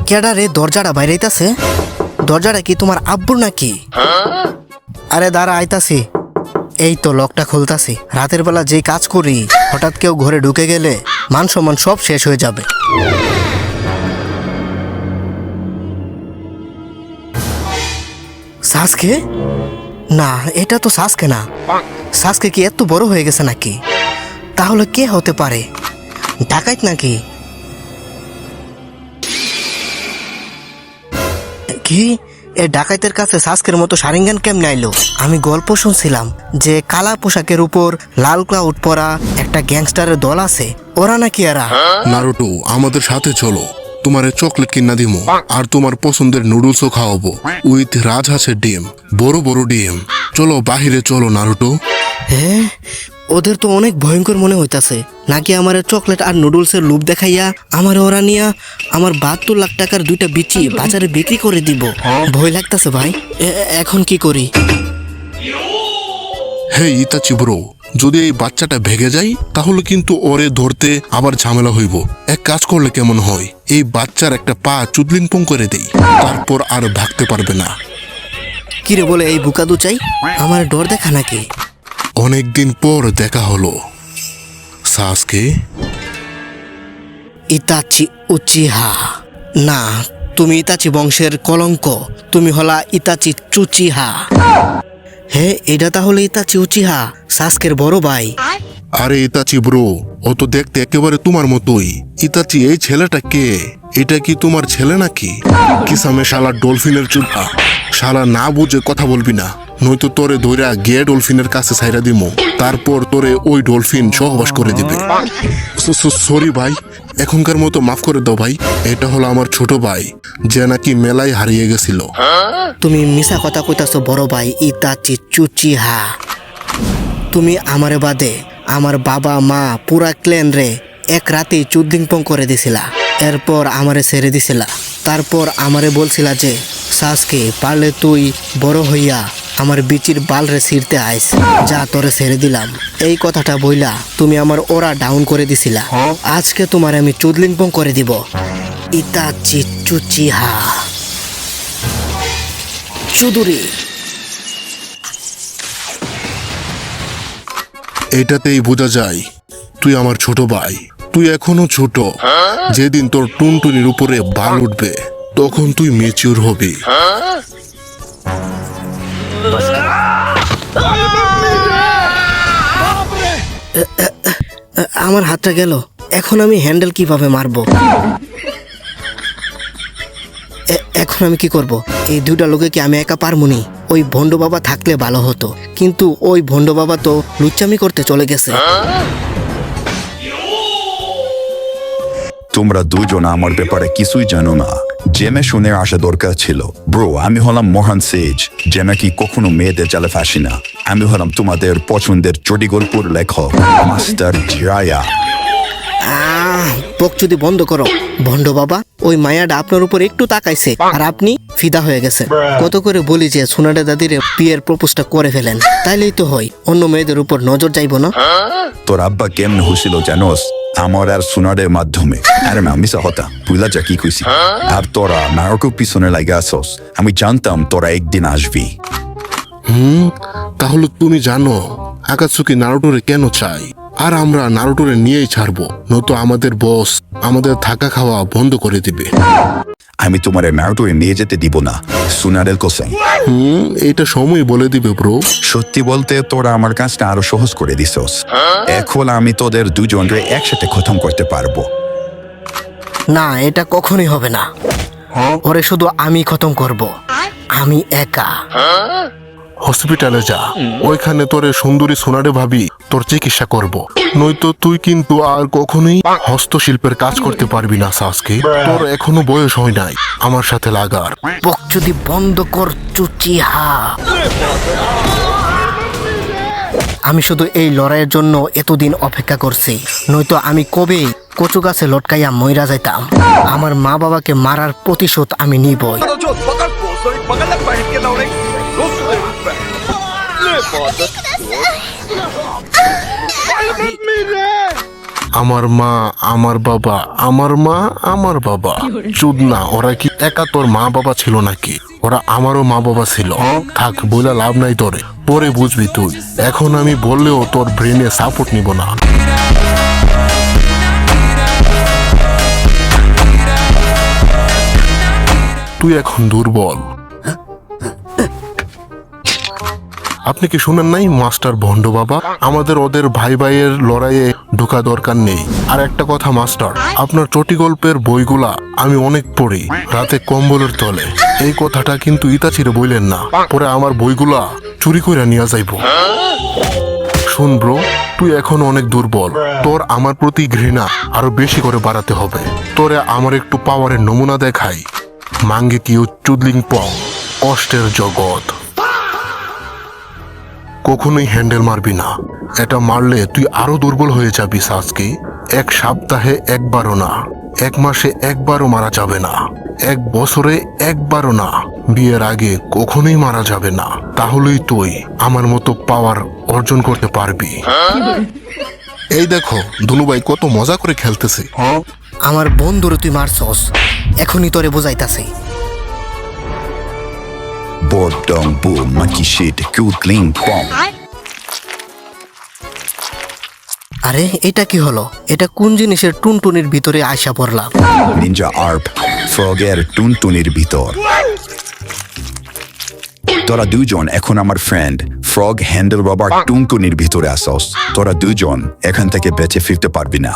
কেডা রে দরজাটা বাইরেইতাছে? দরজাটা কি তোমার আব্বুর নাকি? আরে দাঁড়া, আইতাছি। এই তো লকটা খুলতাছি। রাতের বেলা যেই কাজ করি, হঠাৎ কেউ ঘরে ঢুকে গেলে মান সম্মান সব শেষ হয়ে যাবে। সাসকে? না, এটা তো সাসকে না। সাসকে কি এত বড় হয়ে গেছে নাকি? তাহলে কে হতে পারে? ডাকাইত নাকি? কি এ ডাকাইতের কাছে সাসকের মতো সারেঙ্গান কেমনে আইলো? আমি গল্প শুনছিলাম যে কালা পোশাকের উপর লাল ক্লাউড পরা একটা গ্যাংস্টারের দল আছে, ওরা নাকি এরা? নারুটো, আমাদের সাথে চলো, তোমার চকলেট কিনা দিমো আর তোমার পছন্দের নুডলসও খাওয়াবো উইথ রাজহাঁসের ডিম, বড় বড় ডিম। চলো বাহিরে চলো নারুটো। হ্যাঁ, ওদের তো অনেক ভয়ঙ্কর মনে হইতাছে। নাকি আমার চকলেট আর নুডলসের লোভ দেখাইয়া আমার ওরা নিয়া আমার 72 লাখ টাকার দুইটা বিচি বাজারে বিক্রি করে দিব। ভয় লাগতাছে ভাই, এখন কি করি? হে ইতাচি ব্রো, যদি এই বাচ্চাটা ভেগে যায় তাহলে কিন্তু ওরে ধরতে আবার ঝামেলা হইব। এক কাজ করলে কেমন হয়, এই বাচ্চার একটা পা চুদলিংপং করে দেই, তারপর আর ভাগতে পারবে না। কিরে বলে এই বুকাদু চাই? আমার ডর দেখা নাকি? অনেকদিন পর দেখা হলো সাসকে। Itachi Uchiha. না, তুমি ইতাচি বংশের কলঙ্ক। তুমি হলা ইতাচি চুচিহা। হে, এটা তাহলে ইতাচি উচিহা, সাসকের বড় ভাই। আরে ইতাচি ব্রো, ও তো দেখতে একেবারে তোমার মতোই। ইতাচি, এই ছেলেটা কে? এটা কি তোমার ছেলে নাকি? কিসামে শালা ডলফিনের চুলা, শালা না বুঝে কথা বলবি না, নয়তো তোরে ধইরা গিয়ে ডলফিনের কাছে ছাইরা দিমো, তারপর তোরে ওই ডলফিন সহবাস করে দিবে। সরি ভাই, এখনকার মতো মাফ করে দাও ভাই। এটা হলো আমার ছোট ভাই, যে নাকি মেলায় হারিয়ে গেছিল। তুমি মিছা কথা কইতাছো বড় ভাই ইতাচি চুচিহা। তুমি আমারে বাদে আমার বাবা মা পুরা ক্ল্যান রে এক রাতেই চুদ্দিংপং করে দিছিলা। এরপর আমারে ছেড়ে দিছিলা। তারপর আমারে বলছিলা যে সাসকে পারলে তুই বড় হইয়া আমার বিচির বাল রে ছিঁড়তে আইস, যা তোরে ছেড়ে দিলাম। এই কথাটা বইলা তুমি আমার ওরা ডাউন করে দিছিলা। আজকে তোমার আমি চুদলিংপং করে দিব। ইতাচি চুচিহা চুদুরি। এটাতেই বোঝা যায় তুই আমার ছোট ভাই। তুই এখনো ছোট, যেদিন তোর টুনটুনির উপরে বাল উঠবে তখন তুই ম্যাচিউর হবি। আমার হাতটা গেল, এখন আমি হ্যান্ডেল কিভাবে মারবো? এখন আমি কি করব? এই দুইটা লোকে কি আমি একা পারমুনি? ওই ভণ্ড বাবা থাকলে ভালো হতো, কিন্তু ওই ভণ্ড বাবা তো লুচ্চামি করতে চলে গেছে। তোমরা দুজন আমার ব্যাপারে কিছুই জানো না। জেমে শুনে আসা দরকার ছিল। ব্রো, আমি হলাম মহান সেজ, যে নাকি কখনো মেয়েদের জালে ফাঁসি না। আমি হলাম তোমাদের পছন্দের চটি গল্পের লেখক মাস্টার জিরায়া। বকচুদি বন্ধ করো ভণ্ড বাবা। ওই মায়াটা আপনার উপর একটু তাকাইছে আর আপনি ফিদা হয়ে গেছেন। কত করে বলি যে সোনাডা দাদির বিয়ের প্রপোজটা করে ফেলেন, তাইলেই তো হয়, অন্য মেয়েদের উপর নজর যাইব না। তোর আব্বা কেমন হয়েছিল জানোস? আমার আর সোনারের মাধ্যমে। আরে না, মিশা হতা, বুঝলা যা কি কইছি। আর তোরা নারকের পিছনে লাগে আসস। আমি জানতাম তোরা একদিন আসবি। তাহলে তুমি জানো আকাতসুকি নারুটোরে কেন চাই? আর আমরা নারুটোরে নিয়েই ছাড়বো, নয়তো আমাদের বস আমাদের থাকা খাওয়া বন্ধ করে দিবে। আমি তোমার নারুটোরে নিয়ে যেতে দিব না, সোনারের কোসেন। এটা সময় বলে দিবে ব্রো। সত্যি বলতে তোরা আমার কাজটা আরো সহজ করে দিছস। এখন আমি তোদের দুজনকে একসাথে খতম করতে পারবো। না, এটা কখনোই হবে না। ওরে শুধু আমি খতম করব, আমি একা। হসপিটালে যা, ওইখানে তোরে সুন্দরী সোনারে ভাবি তোর চিকিৎসা করব, নয়তো তুই কিন্তু আর কখনোই হস্তশিল্পের কাজ করতে পারবি না সাসকে। তোর এখনো বয়স হয় নাই আমার সাথে লাগার। বকচুদি বন্ধ কর চুচিহা। আমি শুধু এই লড়াইয়ের জন্য এতদিন অপেক্ষা করছি, নয়তো আমি কবে কচু গাছে লটকাইয়া মইরা যাইতাম। আমার মা বাবাকে মারার প্রতিশোধ আমি নিবই। আমার মা, আমার বাবা, আমার মা, আমার বাবা। চুদ না, ওরা কি একা তোর মা বাবা ছিল নাকি? ওরা আমারও মা বাবা ছিল। থাক, বলে লাভ নাই তোরে, পরে বুঝবি তুই। এখন আমি বললেও তোর ব্রেনে সাপোর্ট নিব না। তুই এখন দুর্বল। আপনি কি শুনেন নাই মাস্টার ভন্ড বাবা? আমাদের ওদের ভাই ভাইয়ের লড়াইয়ে ঢোকা দরকার নেই। আর একটা কথা মাস্টার, আপনার চটি গল্পের বইগুলা আমি অনেক পড়ি রাতে কম্বলের তলে। এই কথাটা কিন্তু ইতাচিরে বললেন না, পরে আমার বইগুলা চুরি করে নিয়ে যাইব। শুন ব্রো, তুই এখন অনেক দুর্বল। তোর আমার প্রতি ঘৃণা আরো বেশি করে বাড়াতে হবে। তোরে আমার একটু পাওয়ারের নমুনা দেখাই। মাঙ্গে কি চুদলিং পং, কষ্টের জগৎ। কখনোই হ্যান্ডেল মারবি না। এটা মারলে তুই আরো দুর্বল হয়ে যাবি সাসকি। এক সপ্তাহে একবারও না, এক মাসে একবারও মারা যাবে না, এক বছরে একবারও না, বিয়ের আগে কখনোই মারা যাবে না। তাহলেই তুই আমার মতো পাওয়ার অর্জন করতে পারবি। এই দেখো দুলুভাই কত মজা করে খেলতেছে। আমার বন্ধুরে তুই মারছস, এখনই তোরে বোঝাইতাছি। Bordom boom monkey shit cling pong. আরে এটা কি হলো? এটা কোন জিনিসের টুনটুনির ভিতরে আয়সা পড়লাম? Ninja Arp ফ্রগের টুনটুনির ভিতর। তোরা দুজন এখন আমার ফ্রেন্ড ফ্রগ হ্যান্ডেল রবার টুনটুনির ভিতরে আসস। তোরা দুজন এখান থেকে বেঁচে ফিরতে পারবি না।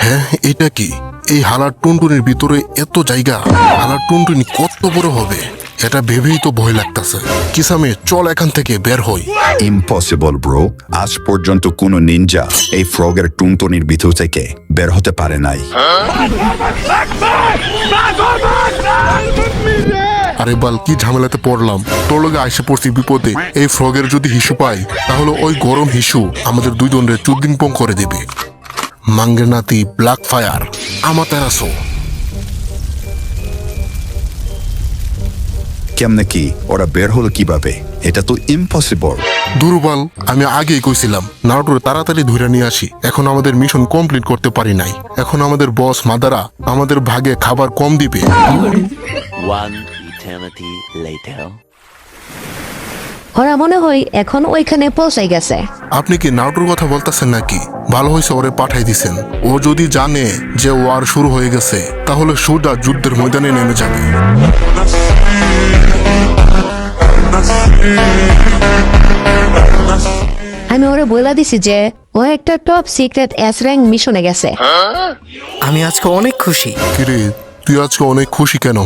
হ্যাঁ, এটা কি? এই হালার টুনটুনির ভিতরে এত জায়গা? হালার টুনটুনি কত বড় হবে? এটা ভেবেই তো ভয় লাগতেছে। কিসামে চল এখান থেকে বের হই। ইম্পসিবল ব্রো, আজ পর্যন্ত কোনো নিনজা এই ফ্রগের টুনটুনির ভিতর থেকে বের হতে পারে নাই। আরে বাল, কি ঝামেলাতে পড়লাম। তোর লগে আইসে পড়ছি বিপদে। এই ফ্রগের যদি হিসু পাই, তাহলে ওই গরম হিসু আমাদের দুইজনের চুদ্দিং পং করে দেবে। মাঙ্গের নাতি ব্ল্যাক ফায়ার আমাতেরাসো। কেমনে কি ওরা বের হলো কিভাবে? এটা তো ইম্পসিবল। দুর্বল, আমি আগেই কইছিলাম নারুটোর তাড়াতাড়ি ধরে নিয়ে আসি। এখন আমাদের মিশন কমপ্লিট করতে পারি নাই। এখন আমাদের বস মাদারা আমাদের ভাগে খাবার কম দিবে। One eternity later. ওরা মনে হয় এখন ওইখানে পৌঁছাই গেছে। আপনি কি নারুটোর কথা বলতেছেন নাকি? ভালো হয়েছে ওরে পাঠাই দিছেন। ও যদি জানে যে ওয়ার শুরু হয়ে গেছে, তাহলে সোজা যুদ্ধের ময়দানে নেমে যাবে। আমি ওরে বইলা দিছি যে ও একটা টপ সিক্রেট এস র্যাঙ্ক মিশনে গেছে। আমি আজকে অনেক খুশি। কিরে, তুই আজকে অনেক খুশি কেন?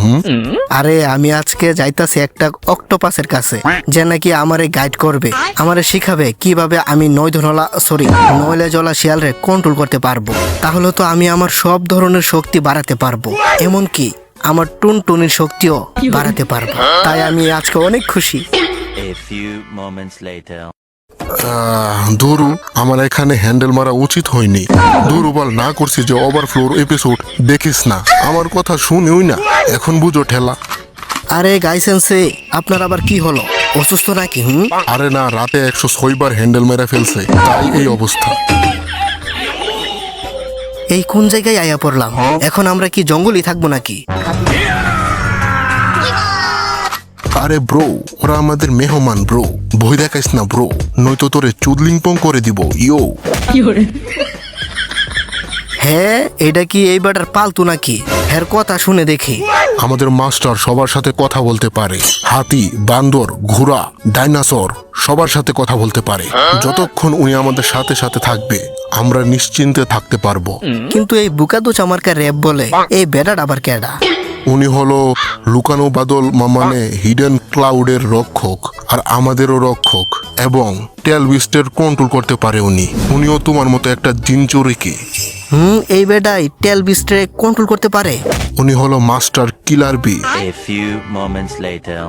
আরে আমি আজকে যাইতাছি একটা অক্টোপাসের কাছে, যে নাকি আমারে গাইড করবে, আমারে শিখাবে কিভাবে আমি নইলে জলা শিয়ালরে কন্ট্রোল করতে পারবো। তাহলে তো আমি আমার সব ধরনের শক্তি বাড়াতে পারবো, এমনকি আমার টুনটুনির শক্তিও বাড়াতে পারবো। তাই আমি আজকে অনেক খুশি। A few moments later. ধরু আমার এখানে হ্যান্ডেল মারা উচিত হয়নি। দুর্বল না করছি যে ওভারফ্লোর এপিসোড দেখিস না, আমার কথা শুনেই না। এখন বুঝো ঠেলা। আরে গাইসেন্সে, আপনার আবার কি হলো? অসুস্থ নাকি? আরে না, রাতে 106 বার হ্যান্ডেল মেরে ফেলছে, তাই এই অবস্থা। এই কোন জায়গায় আয়া পড়লাম? এখন আমরা কি জঙ্গলই থাকবো নাকি? আরে ব্রো, ওরা আমাদের মেহমান ব্রো, ভয় দেখাইস না ব্রো, নয়তো তোরে চুদলিং পং করে দিব। ইয়ো হ্যাঁ, এটা কি এই বেটার পালতু নাকি? এর কথা শুনে দেখি। আমাদের মাস্টার সবার সাথে কথা বলতে পারে। হাতি, বান্দর, ঘোড়া, ডাইনোসর সবার সাথে কথা বলতে পারে। যতক্ষণ উনি আমাদের সাথে সাথে থাকবে, আমরা নিশ্চিন্তে থাকতে পারবো। কিন্তু এই বুকাদু চামারকা র্যাপ বলে এই বেটার আবার কেডা? উনি হলো লুকানো বাদল মানে হিডেন ক্লাউডের রক্ষক, আর আমাদেরও রক্ষক, এবং টেল বিস্টের কন্ট্রোল করতে পারে উনি। উনিও তোমার মতো একটা জিনচুরিকে। এই বেটাই টেল বিস্টে কন্ট্রোল করতে পারে। উনি হলো master killer B. A few moments later.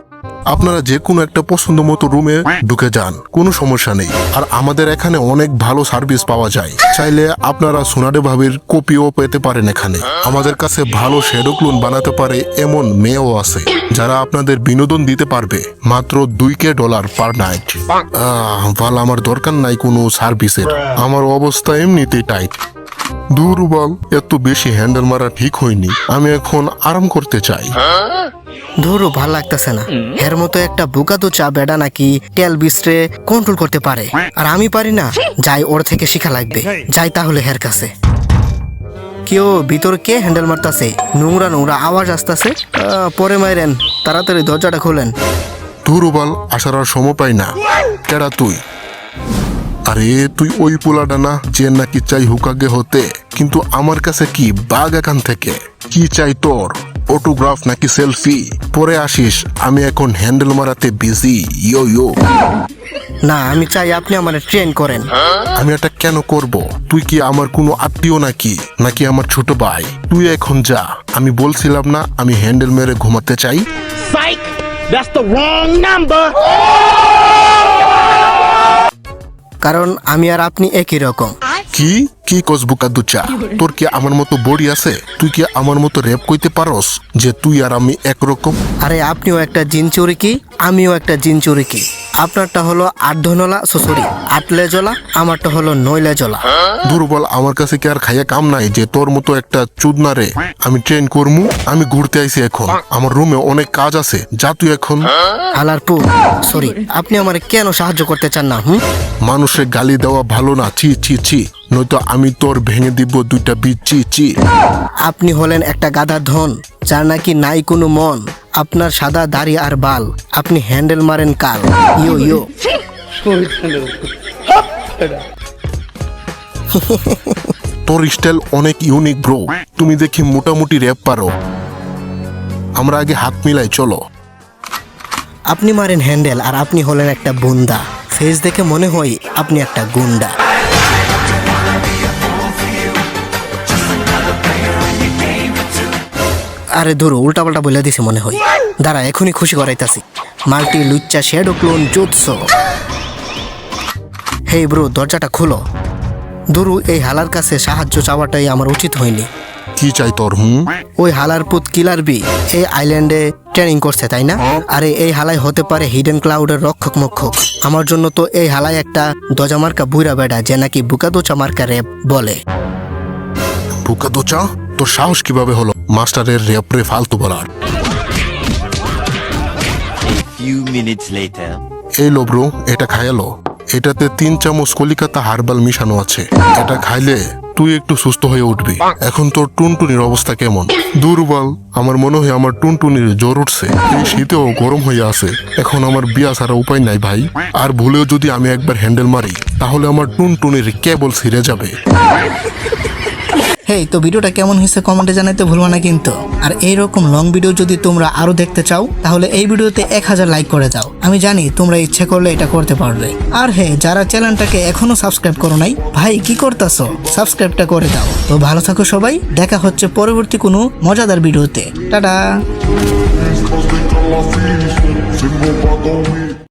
আপনারা যে কোনো একটা পছন্দ মতো রুমে ঢুকে যান, কোনো সমস্যা নেই। আর আমাদের এখানে অনেক ভালো সার্ভিস পাওয়া যায়। চাইলে আপনারা সোনাডে ভাবির কপিও পেতে পারেন এখানে। আমাদের কাছে ভালো শ্যাডো ক্লোন বানাতে পারে এমন মেয়েও আছে, যারা আপনাদের বিনোদন দিতে পারবে মাত্র $2,000 পার নাইট। ভালো, আমার দরকার নাই কোনো সার্ভিসের, আমার অবস্থা এমনিতেই টাইট। দুর্বল, এত বেশি হ্যান্ডেল মারা ঠিক হয়নি। আমি এখন আরাম করতে চাই। ধরো ভাল লাগতেছে না। এর মতো একটা বুকাতো চা বেডা নাকি তেল বিস্ট্রে কন্ট্রোল করতে পারে, আর আমি পারি না। যাই, ওর থেকে শিখা লাগবে। যাই তাহলে হের কাছে। কেউ ভিতর কে হ্যান্ডেল মারতাছে? নোংরা নোংরা আওয়াজ আসতেছে। পরে মাইরেন, তাড়াতাড়ি দরজাটা খোলেন। দুর্বল, আসার আর সময় পাই না। কেডা তুই? আরে তুই ওই পোলাটা না যে নাকি চাই হুকাগে হতে, কিন্তু আমার কাছে কি বাঘ এখান থেকে? কি চাই তোর? অটোগ্রাফ নাকি সেলফি? পরে আসিস, আমি এখন হ্যান্ডেল মারাতে বিজি। ইয়ো ইয়ো। না, আমি চাই আপনি আমার ট্রেন করেন। আমি এটা কেন করব? তুই কি আমার কোনো আত্মীয় নাকি নাকি আমার ছোট ভাই? তুই এখন যা। আমি বলছিলাম না আমি হ্যান্ডেল মেরে ঘুমাতে চাই? Psych! That's the wrong number! কারণ আমি আর আপনি একই রকম। কি কি কসবুকা দুচা? তোর কি আমার মতো বডি আছে? তুই কি আমার মতো রেপ কইতে পারস যে তুই আর আমি একরকম? আরে আপনিও একটা জিন চুরিকি, আমিও একটা জিন চুরিকি। আপনারটা হলো 8 ধনলা, সরি 8 লেজলা, আমারটা হলো 9 লেজলা। দুর্বল, আমার কাছে কি আর খাইয়া কাম নাই যে তোর মতো একটা চুদনারে আমি ট্রেন করমু? আমি ঘুরতে আইছি এখন, আমার রুমে অনেক কাজ আছে। যা তুই এখন। হালারপু, সরি, আপনি আমারে কেন সাহায্য করতে চান না? মানুষের গালি দেওয়া ভালো না। ছি ছি ছি, নয়তো আমি তোর ভেঙে দিব 2টা বীজ। ছি ছি। আপনি হলেন একটা গাধার ধন, যার নাকি নাই কোনো মন। আপনার সাদা দাড়ি আর বাল, আপনি হ্যান্ডেল মারেন কাল। ইয়ো ইয়ো। তোর স্টাইল অনেক ইউনিক ব্রো। তুমি দেখি মোটামুটি র্যাপ পারো। আমরা আগে হাত মিলাই, চলো। আপনি মারেন হ্যান্ডেল আর আপনি হলেন একটা বুন্দা। ফেস দেখে মনে হয় আপনি একটা গুন্ডা। আরে ধরো, উল্টাপাল্টা বলে দিছে মনে হয়। দাঁড়া, এখনই খুশি করাইতাছি। মাল্টি লুচ্চা শ্যাডো ক্লোন জুৎসো। হেই ব্রো, দরজাটা খুলো। দুরু, এই হালার কাছে সাহায্য চাওয়াটাই আমার উচিত হয়নি। কি চাই তোর? ওই হালার পুত কিলার বি এই আইল্যান্ডে ট্রেনিং করছে, তাই না? আরে এই হালাই হতে পারে হিডেন ক্লাউডের রক্ষক মক্ষক। আমার জন্য তো এই হালাই একটা দজামার্কা বুইরা বেড়া যে নাকি বুকাদোচা মার্কা র্যাপ বলে। বুকা দোচা? তোর সাহস কিভাবে হলো মাস্টারের র্যাপরে ফালতু বলার? Few minutes later. এই লো ব্রো, এটা খাইয়ালো। এটাতে 3 চামচ কলিকাতা হার্বাল মিশানো আছে। এটা খাইলে তুই একটু সুস্থ হয়ে উঠবি। এখন তোর টুনটুনির অবস্থা কেমন? দুর্বল, আমার মনে হয় আমার টুনটুনির জ্বর উঠছে। এই শীতেও গরম হয়ে আছে। এখন আমার বিয়া ছাড়া উপায় নাই ভাই। আর ভুলেও যদি আমি একবার হ্যান্ডেল মারি, তাহলে আমার টুনটুনির কেবল ছিঁড়ে যাবে। হেই, তো ভিডিওটা কেমন হয়েছে কমেন্টে জানাতে ভুলবা না কিন্তু। আর এইরকম লং ভিডিও যদি তোমরা আরো দেখতে চাও, তাহলে এই ভিডিওতে 1000 লাইক করে দাও। আমি জানি তোমরা ইচ্ছে করলে এটা করতে পারবে। আর হ্যাঁ, যারা চ্যানেলটাকে এখনো সাবস্ক্রাইব করো নাই, ভাই কি করতেছো? সাবস্ক্রাইবটা করে দাও। তো ভালো থাকো সবাই, দেখা হচ্ছে পরবর্তী কোনো মজাদার ভিডিওতে। টাটা।